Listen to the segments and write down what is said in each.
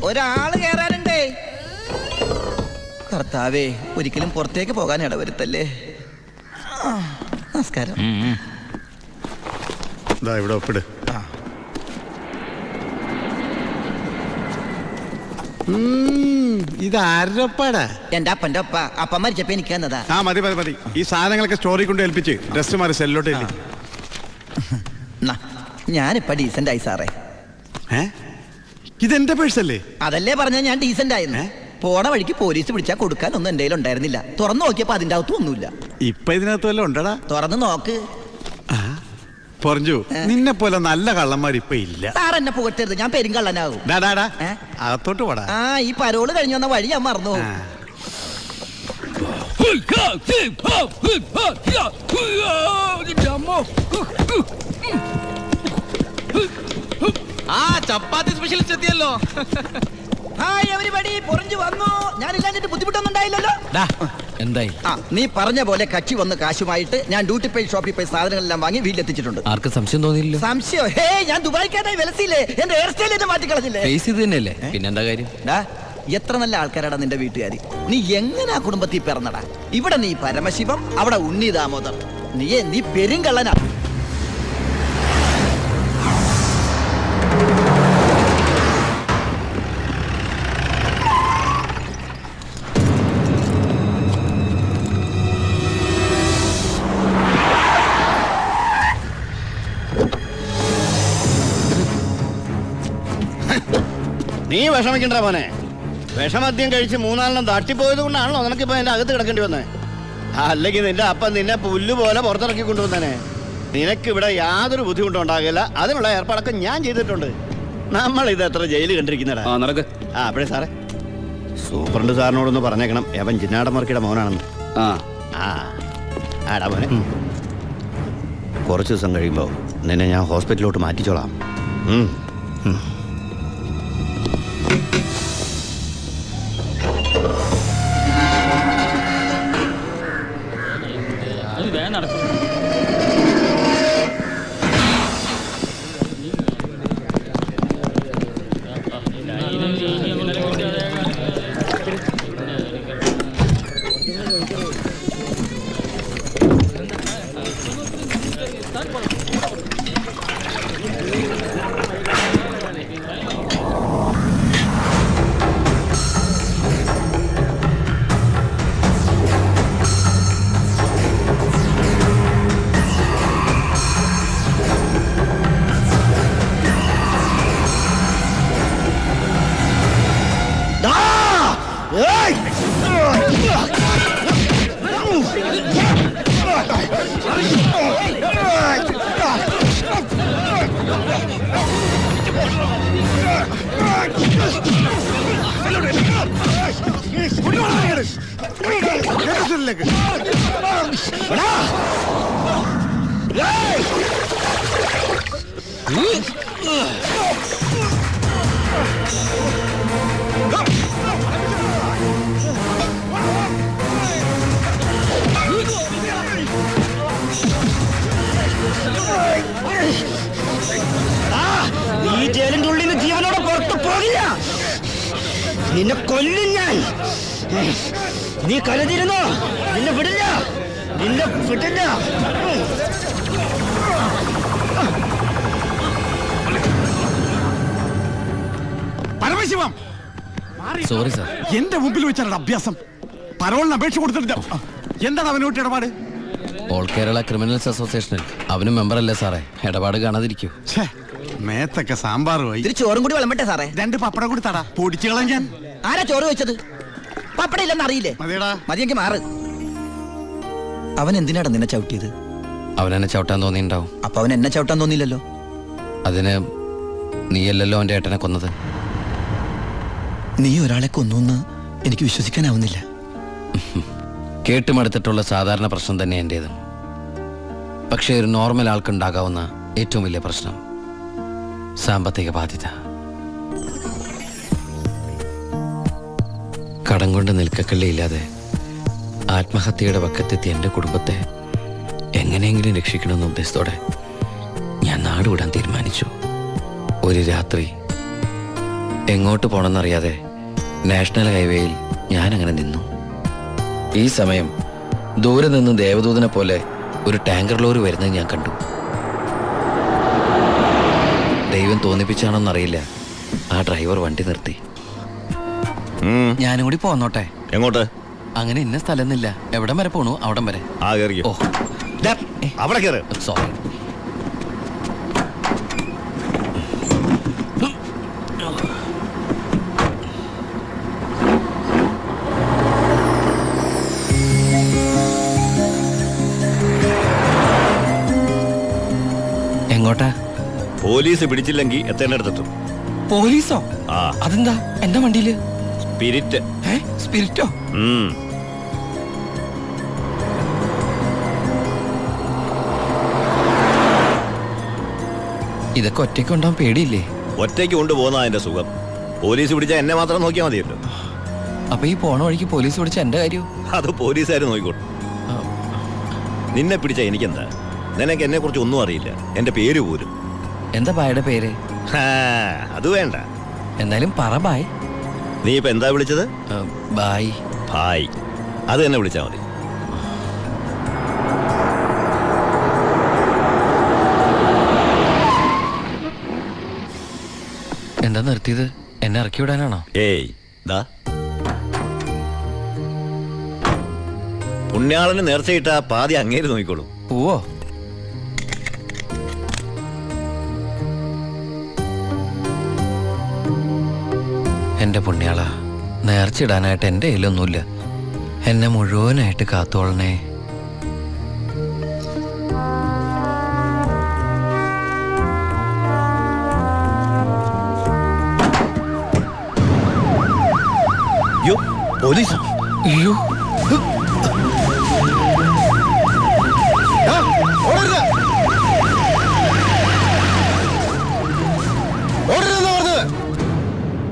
ഒരാള് കേറാനുണ്ടേ. കർത്താവേ, ഒരിക്കലും പുറത്തേക്ക് പോകാൻ ഇടവരുത്തല്ലേ. നമസ്കാരം. ഇവിടെ ഒപ്പിട്. ഇതാരപ്പാടാ? എന്റെ അപ്പന്റെ ഒപ്പ. അപ്പം മരിച്ചപ്പോ എനിക്ക് തന്നതാ. മതി മതി മതി. ഈ സാധനങ്ങളൊക്കെ സ്റ്റോറി കൊണ്ട് ഏൽപ്പിച്ച് ഡ്രസ് മാറി സെല്ലോട്ട്. ഞാനിപ്പ ഡീസന്റ് ആയി സാറേ. ഇതെന്റെ പേഴ്സല്ലേ? അതല്ലേ പറഞ്ഞ ഞാൻ ഡീസന്റ് ആയിരുന്നു. പോണ വഴിക്ക് പോലീസ് വിളിച്ചാൽ കൊടുക്കാൻ ഒന്നും എന്റെ ഉണ്ടായിരുന്നില്ല. തുറന്നു നോക്കിയപ്പോ അതിന്റെ അകത്തും ഒന്നുമില്ല. ഇപ്പൊ ഇതിനകത്ത് വല്ല ഉണ്ടടാ? തുറന്നു നോക്ക്. പറഞ്ഞു, നിന്നെ പോലെ നല്ല കള്ളന്മാർ ഇപ്പൊ ഇല്ല. സാർ എന്നെ പുകട്ടരുത്, ഞാൻ പെരുങ്കള്ളനാകും. അകത്തോട്ട് പോടാ. ഈ പരോള് കഴിഞ്ഞു വന്ന വഴി ഞാൻ മറന്നു. ചപ്പാത്തി സ്പെഷ്യലിസ്റ്റ് എത്തിയല്ലോ. ഹായ് എവരിബഡി, പൊറിഞ്ഞു വന്നു. ഞാനില്ലാഞ്ഞിട്ട് ബുദ്ധിമുട്ടൊന്നും ഉണ്ടായില്ലല്ലോ. എന്തായി? നീ പറഞ്ഞ പോലെ കക്ഷി വന്ന് കാശുമായിട്ട് ഞാൻ ഡ്യൂട്ടി പെയ്ഡ് ഷോപ്പിൽ പോയി സാധനങ്ങളെല്ലാം വാങ്ങി വീട്ടിലെത്തിച്ചിട്ടുണ്ട്. ആർക്കും സംശയം തോന്നിയില്ല? സംശയം? ഞാൻ ദുബായിക്കാരായി വിലസിയില്ലേ? എന്റെ ഹെയർ സ്റ്റൈൽ എന്നെ മാറ്റിക്കളഞ്ഞില്ലേ? ഫേസ് ഇത് തന്നെയല്ലേ, പിന്നെന്താ കാര്യം? എത്ര നല്ല ആൾക്കാരാടാ നിന്റെ വീട്ടുകാരി. നീ എങ്ങനെ കുടുംബത്തിൽ പിറന്നടാ? ഇവിടെ നീ പരമശിവം, അവിടെ ഉണ്ണി ദാമോദർ. നീ പെരുങ്കള്ളനാ. നീ വിഷമിക്കണ്ട മോനെ. വിഷമദ്യം കഴിച്ച് 3-4 തട്ടിപ്പോയത് കൊണ്ടാണല്ലോ നിനക്കിപ്പോ എന്റെ അകത്ത് കിടക്കേണ്ടി വന്നേ. അല്ലെങ്കിൽ നിന്റെ അപ്പൻ നിന്നെ പുല്ല് പോലെ പുറത്തിറക്കി കൊണ്ടുവന്നേനെ. നിനക്കിവിടെ യാതൊരു ബുദ്ധിമുട്ടും ഉണ്ടാകില്ല. അതിനുള്ള ഏർപ്പാടൊക്കെ ഞാൻ ചെയ്തിട്ടുണ്ട്. നമ്മൾ ഇത് എത്ര ജയില് കണ്ടിരിക്കുന്നടാ. അപ്പഴേ സാറേ, സൂപ്രണ്ട് സാറിനോടൊന്ന് പറഞ്ഞേക്കണം, എവൻ ജിന്നാടമർക്കിയുടെ മോനാണെന്ന്. ആടാ മോനെ, കുറച്ച് ദിവസം കഴിയുമ്പോ നിന്നെ ഞാൻ ഹോസ്പിറ്റലിലോട്ട് മാറ്റിച്ചോളാം. ഈ ജയിലിന്റെ ഉള്ളിൽ നിന്ന് ജീവനോടെ പുറത്തു പോകില്ല. നിന്നെ കൊല്ലും ഞാൻ. നീ കരുതിരുന്നോ? നിന്നെ വിടില്ല, നിന്നെ വിടില്ല. Paramasivam, sorry sir. എന്റെ മുമ്പിൽ വെച്ചാണ് അഭ്യാസം. പരോളിന് അപേക്ഷ കൊടുത്തിട്ടില്ല. എന്താണ് അവനോട്ട് ഇടപാട്? ഓൾ കേരള ക്രിമിനൽസ് അസോസിയേഷനിൽ അവനും മെമ്പർ അല്ലേ സാറേ? ഇടപാട് കാണാതിരിക്കൂ. മേത്തൊക്കെ സാമ്പാർ പോയി. ചോറും കൂടി വിളമ്പട്ടെ സാറേ? 2 പപ്പടം കൂടി തടാ, പൊടിച്ചു കളഞ്ഞാൻ. ആരാ ചോറ് വെച്ചത്? പപ്പടം ഇല്ലെന്ന് അറിയില്ലേ? മതിയെങ്കിൽ മാറ്. അവൻ എന്തിനാടാ നിന്നെ ചവിട്ടിയത്? അവനെന്നെ ചവിട്ടാൻ തോന്നിണ്ടാവും. അപ്പൊ അവൻ എന്നെ ചവിട്ടാൻ തോന്നിയില്ലല്ലോ. അതിന് നീയല്ലല്ലോ അവന്റെ ഏട്ടനെ കൊന്നത്. നീ ഒരാളെ കൊന്നു എനിക്ക് വിശ്വസിക്കാനാവുന്നില്ല. കേട്ടുമടുത്തിട്ടുള്ള സാധാരണ പ്രശ്നം തന്നെ എന്റേതും. പക്ഷേ ഒരു നോർമൽ ആൾക്കുണ്ടാകാവുന്ന ഏറ്റവും വലിയ പ്രശ്നം സാമ്പത്തിക ബാധ്യത. കടം കൊണ്ട് നിൽക്കക്കള്ളിയില്ലാതെ ആത്മഹത്യയുടെ വക്കത്തെത്തി എൻ്റെ കുടുംബത്തെ എങ്ങനെയെങ്കിലും രക്ഷിക്കണമെന്ന ഉദ്ദേശത്തോടെ ഞാൻ നാടുവിടാൻ തീരുമാനിച്ചു. ഒരു രാത്രി എങ്ങോട്ട് പോണെന്നറിയാതെ നാഷണൽ ഹൈവേയിൽ ഞാൻ അങ്ങനെ നിന്നു. ഈ സമയം ദൂരെ നിന്ന് ദേവദൂതനെ പോലെ ഒരു ടാങ്കർ ലോറി വരുന്നത് ഞാൻ കണ്ടു. ദൈവം തോന്നിപ്പിച്ചാണോന്നറിയില്ല, ആ ഡ്രൈവർ വണ്ടി നിർത്തി. ഞാനും കൂടി പോന്നോട്ടെ? എങ്ങോട്ട്? അങ്ങനെ ഇന്ന സ്ഥലമൊന്നുമില്ല, എവിടം വരെ പോണു അവിടം വരെ. ആ കേറിക്കോ. ഓ അവിടെ കേറ്. സോറി. എങ്ങോട്ടാ? പോലീസ് പിടിച്ചില്ലെങ്കിൽ എത്തേണ്ടടുത്തെത്തും. പോലീസോ? ആ. അതെന്താ എന്റെ വണ്ടിയില്? സ്പിരിറ്റ്. സ്പിരിറ്റോ? ഇതൊക്കെ ഒറ്റയ്ക്ക് ഉണ്ടാവാൻ പേടിയില്ലേ? ഒറ്റയ്ക്ക് കൊണ്ടുപോകുന്ന അതിന്റെ സുഖം. പോലീസ് പിടിച്ചാൽ എന്നെ മാത്രം നോക്കിയാൽ മതിയല്ലോ. അപ്പൊ ഈ പോണ വഴിക്ക് പോലീസ് പിടിച്ച എന്റെ കാര്യവും? അത് പോലീസുകാർ നോക്കിക്കോട്ടെ. നിന്നെ പിടിച്ച എനിക്കെന്താ? നിനക്ക് എന്നെ കുറിച്ച് ഒന്നും അറിയില്ല, എന്റെ പേര് പോലും. എന്താ ബായുടെ പേര്? അത് വേണ്ട. എന്നാലും പറ ബായ്. നീ ഇപ്പൊ എന്താ വിളിച്ചത്? ബായ്. ഭായ്. അത് തന്നെ വിളിച്ചാ മതി. എന്താ നിർത്തിയത്? എന്നെ ഇറക്കി വിടാനാണോ? ഏയ് ദാ, പുണ്യാളന് നേർച്ചയിട്ട പാതി അങ്ങേര് നോക്കിക്കോളൂ. പോവോ? എന്റെ പുണ്യാള, നേർച്ചിടാനായിട്ട് എന്റെ കയ്യിലൊന്നുമില്ല. എന്നെ മുഴുവനായിട്ട് കാത്തോളണേ. പോലീസ്. അയ്യോ,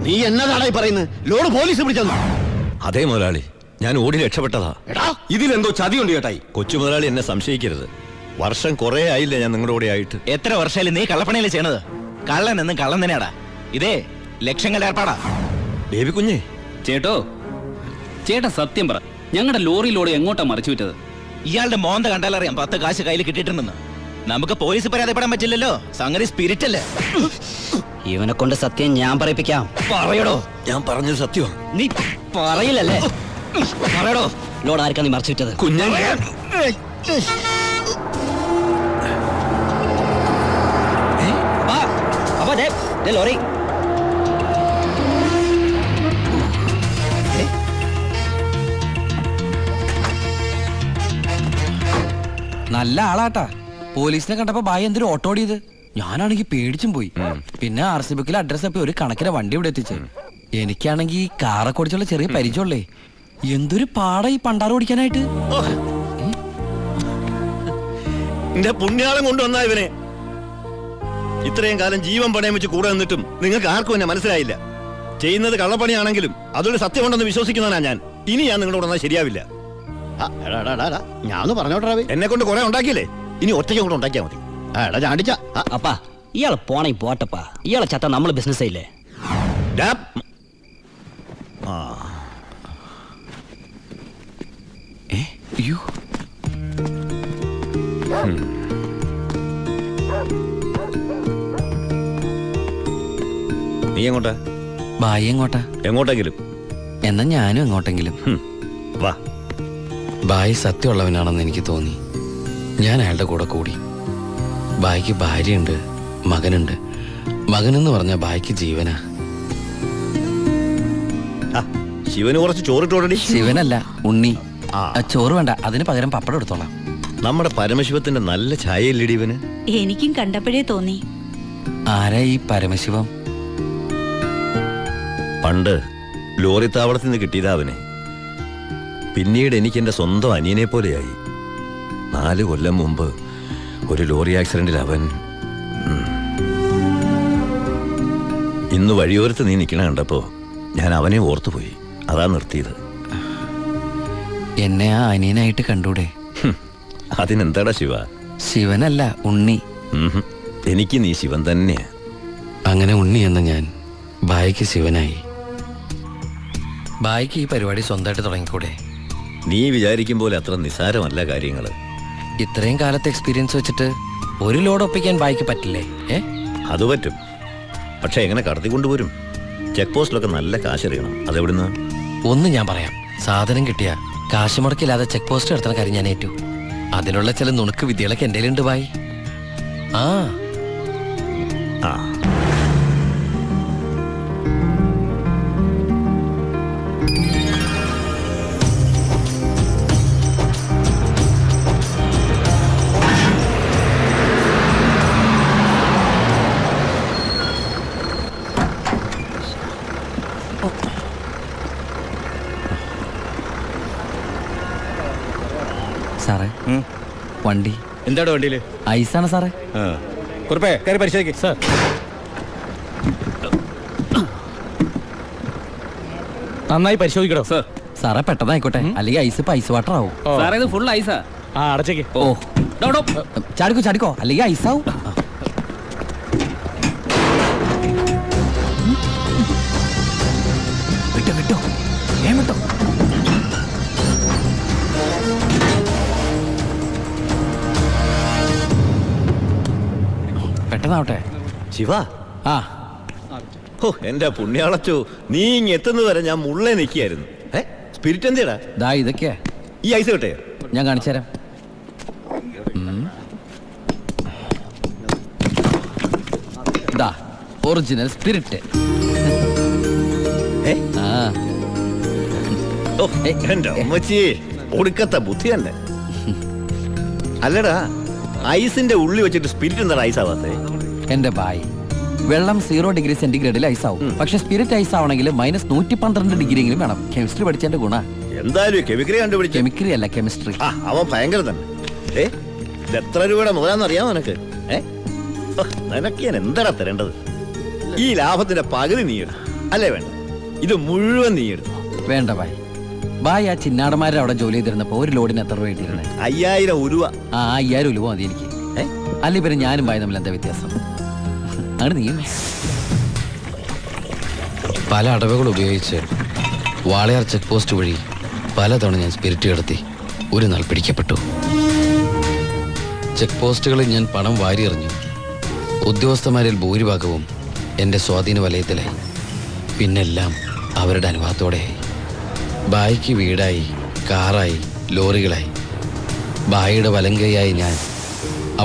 നീ എന്നതാടായി പറയുന്നത്? ലോഡ് പോലീസ് പിടിച്ചെന്നു. അതേ മുതലാളി, ഞാൻ ഓടി രക്ഷപ്പെട്ടതാ. ഇതിലെന്തോ ചതിയുണ്ട് ചേട്ടായി. കൊച്ചു മുതലാളി എന്നെ സംശയിക്കരുത്. വർഷം കുറെ ആയില്ലേ ഞാൻ നിങ്ങളുടെ കൂടെ ആയിട്ട്. എത്ര വർഷമായാലും നീ കള്ളപ്പണിയല്ലേ ചെയ്യണത്? കള്ളൻ എന്നും കള്ളൻ തന്നെയാടാ. ഇതേ ലക്ഷങ്ങളുടെ ഏർപ്പാടാ. ബേബി കുഞ്ഞേ, ചേട്ടോ, ചേട്ടാ സത്യം പറ, ഞങ്ങളുടെ ലോറിയിലൂടെ എങ്ങോട്ടാ മറിച്ചു വിറ്റത്? ഇയാളുടെ മോന്ത കണ്ടാലറിയാം 10 കാശ് കയ്യിൽ കിട്ടിയിട്ടുണ്ടെന്ന്. നമുക്ക് പോലീസ് പരാതിപ്പെടാൻ പറ്റില്ലല്ലോ, സംഗതി സ്പിരിറ്റ് അല്ലേ. ഇവനെ കൊണ്ട് സത്യം ഞാൻ പറയിപ്പിക്കാം. പറയടോ. ഞാൻ പറഞ്ഞത് സത്യമാണ്. നീ പറയില്ലല്ലേ? പറയടോ, ലോഡ് ആർക്കാ നീ മറിച്ചു വിറ്റത്? കുഞ്ഞേ, ലോറി നല്ല ആളാട്ടാ. പോലീസിനെ കണ്ടപ്പോ ബായ് എന്തൊരു ഓട്ടോ ഓടിയത്. ഞാനാണെങ്കി പേടിച്ചും പോയി. പിന്നെ RC ബുക്കിൽ അഡ്രസ് അപ്പൊ ഒരു കണക്കിന് വണ്ടി ഇവിടെ എത്തിച്ച്. എനിക്കാണെങ്കി കാറൊക്കെ ഓടിച്ചുള്ള ചെറിയ പരിചയമുള്ളേ. എന്തൊരു പാടാ ഈ പണ്ടാറ് ഓടിക്കാനായിട്ട്. എന്റെ പുണ്യാളം കൊണ്ടുവന്നാ ഇവനെ. ഇത്രയും കാലം ജീവൻ പണയം വെച്ച് കൂടെ നിന്നിട്ടും നിങ്ങൾക്ക് ആർക്കും എന്നെ മനസ്സിലായില്ല. ചെയ്യുന്നത് കള്ളപ്പണിയാണെങ്കിലും അതൊരു സത്യമുണ്ടെന്ന് വിശ്വസിക്കുന്നവനാ ഞാൻ. ഇനി ഞാൻ നിങ്ങളോട് വന്നാൽ ശരിയാവില്ല. ഞാൻ പറഞ്ഞോട്ടെ, എന്നെ കൊണ്ട് കുറെ ഉണ്ടാക്കിയില്ലേ, ഇനി ഒറ്റയ്ക്ക് കൂടെ ഉണ്ടാക്കിയാൽ മതി. എടാ ചാണ്ടിച്ച. അപ്പാ, ഇയാളെ പോണേ പോട്ടപ്പാ. ഇയാളെ ചത്ത നമ്മള് ബിസിനസ് ഇല്ലേ? അയ്യോ, നീ എങ്ങോട്ടാ? ബായ് എങ്ങോട്ടാ? എങ്ങോട്ടെങ്കിലും. എന്നാ ഞാനും എങ്ങോട്ടെങ്കിലും. വാ. ബായ് സത്യമുള്ളവനാണെന്ന് എനിക്ക് തോന്നി. ഞാൻ അയാളുടെ കൂടെ കൂടി. ബായ്ക്ക് ഭാര്യയുണ്ട്, മകനുണ്ട്. മകനെന്ന് പറഞ്ഞ ബായ്ക്ക് ജീവനാ. ശിവന് കുറച്ച് ചോറിട്ടോടി. ശിവനല്ല, ഉണ്ണി. ചോറ് വേണ്ട, അതിന് പകരം പപ്പടം എടുത്തോളാം. നമ്മുടെ പരമശിവത്തിന്റെ നല്ല ഛായയില്ലടി ഇവന്. എനിക്കും കണ്ടപ്പോഴേ തോന്നി. ആരാ ഈ പരമശിവം? പണ്ട് ലോറി താവളത്തിൽ നിന്ന് കിട്ടിയതാ അവനെ. പിന്നീട് എനിക്ക് എന്റെ സ്വന്തം അനിയനെ പോലെയായി. 4 കൊല്ലം മുമ്പ് ഒരു ലോറി ആക്സിഡന്റിൽ അവൻ. ഇന്ന് വഴിയോരത്ത് നീ നിൽക്കണ കണ്ടപ്പോ ഞാൻ അവനെ ഓർത്തുപോയി. അതാ നിർത്തിയത്. എന്നെ ആ അനിയനായിട്ട് കണ്ടൂടെ? അതിനെന്താടാ ശിവ? ശിവനല്ല, ഉണ്ണി. എനിക്ക് നീ ശിവൻ തന്നെയാ. അങ്ങനെ ഉണ്ണി എന്ന ഞാൻ ബായിക്ക് ശിവനായി. ബായിക്ക് ഈ പരിപാടി സ്വന്തമായിട്ട് തുടങ്ങിക്കൂടെ? നീ വിചാരിക്കും പോലെ അത്ര നിസാരമല്ല കാര്യങ്ങള്. ഇത്രയും കാലത്തെ എക്സ്പീരിയൻസ് വെച്ചിട്ട് ഒരു ലോഡ് ഒപ്പിക്കാൻ ബായിക്ക് പറ്റില്ലേ? അത് പറ്റും, പക്ഷെ എങ്ങനെ കടത്തിക്കൊണ്ടുപോരും? ചെക്ക് പോസ്റ്റിലൊക്കെ നല്ല കാശറിയണം. അതെവിടുന്ന്? ഒന്ന് ഞാൻ പറയാം, സാധനം കിട്ടിയ കാശ് മുടക്കില്ലാതെ ചെക്ക് പോസ്റ്റ് എടുത്തുന്ന കാര്യം ഞാൻ ഏറ്റു. അതിനുള്ള ചില നുണുക്ക് വിദ്യകളൊക്കെ എൻ്റെ ഉണ്ട് ബായി. ആ ആ സാറേ, വണ്ടി എന്താണ് വണ്ടിയില്? ഐസാണ് സാറേ. കുറിപ്പേ കയറി പരിശോധിക്കും സാർ. നന്നായി പരിശോധിക്കണോ സാർ? സാറേ പെട്ടെന്നായിക്കോട്ടെ, അല്ലെങ്കിൽ ഐസ് ഇപ്പൊ ഐസ് വാട്ടർ ആവും. സാറേ ഇത് ഫുൾ ഐസാ. ആ അടച്ചേക്ക്. ഓ ചാടിക്കോ ചാടിക്കോ, അല്ലെങ്കിൽ ഐസാവും. വിട്ടോ വിട്ടോ, വിട്ടോ. പെട്ടെന്നാവട്ടെ. ശിവ, ആ ഓ എന്റെ പുണ്യാളച്ചോ, നീ ഇങ്ങ് എത്തുന്നത് വരെ ഞാൻ മുള്ളേ നിൽക്കായിരുന്നു. സ്പിരിറ്റ് എന്തിയടാ? ദാ ഇതൊക്കെയാ. ഈ ഐസ് കിട്ടേ? ഞാൻ കാണിച്ചുതരാം. ദാ ഒറിജിനൽ സ്പിരിറ്റ്. ആ ഓ എന്റെ അമ്മച്ചി, ഒടുക്കത്തെ ബുദ്ധി തന്നെ. അല്ലടാ, ഐസിന്റെ ഉള്ളി വെച്ചിട്ട് സ്പിരിറ്റ് എന്താ ഐസ് ആവാത്തേ? എന്റെ ബായ്, വെള്ളം 0 ഡിഗ്രി സെന്റിഗ്രേഡിൽ ഐസ് ആവും. പക്ഷെ സ്പിരിറ്റ് ഐസ് ആവണമെങ്കിൽ -112 ഡിഗ്രി എങ്കിലും വേണം. കെമിസ്ട്രി പഠിച്ചതിന്റെ ഗുണ. എന്തായാലും കെമിക്കറി കണ്ടുപിടിച്ചു. കെമിക്കറി അല്ല, കെമിസ്ട്രി. ആ അവൻ ഭയങ്കര തന്നെ. ഇത് എത്ര രൂപയുടെ മുതലാന്ന് അറിയാമോ നിനക്ക്? നിനക്ക് ഞാൻ എന്താടാ തരേണ്ടത്? ഈ ലാഭത്തിന്റെ പകുതി നീ എടുത്തു അല്ലേ? വേണ്ട, ഇത് മുഴുവൻ നീ എടുത്തു. വേണ്ട ബായ്. ബായ് ആ ചിന്നാടന്മാരെ അവിടെ ജോലി ചെയ്തിരുന്നപ്പോ ഒരു ലോഡിന് എത്ര രൂപ കിട്ടിയിരുന്നത്? 5000 ഉരുവ. ആ 5000 ഉലുവ മതി എനിക്ക്. അല്ല ഇവര് ഞാനും ബായ് തമ്മിൽ എന്താ വ്യത്യാസം? അങ്ങനെ നീ പല അടവുകൾ ഉപയോഗിച്ച് വാളയാർ ചെക്ക് പോസ്റ്റ് വഴി പലതവണ ഞാൻ സ്പിരിറ്റ് കടത്തി ഒരു നാൾ പിടിക്കപ്പെട്ടു. ചെക്ക് പോസ്റ്റുകളിൽ ഞാൻ പണം വാരിയെറിഞ്ഞു. ഉദ്യോഗസ്ഥന്മാരിൽ ഭൂരിഭാഗവും എൻ്റെ സ്വാധീന വലയത്തിലായി. പിന്നെല്ലാം അവരുടെ അനുവാദത്തോടെയായി. ബായിക്ക് വീടായി, കാറായി, ലോറികളായി. ബായിയുടെ വലങ്കയായി ഞാൻ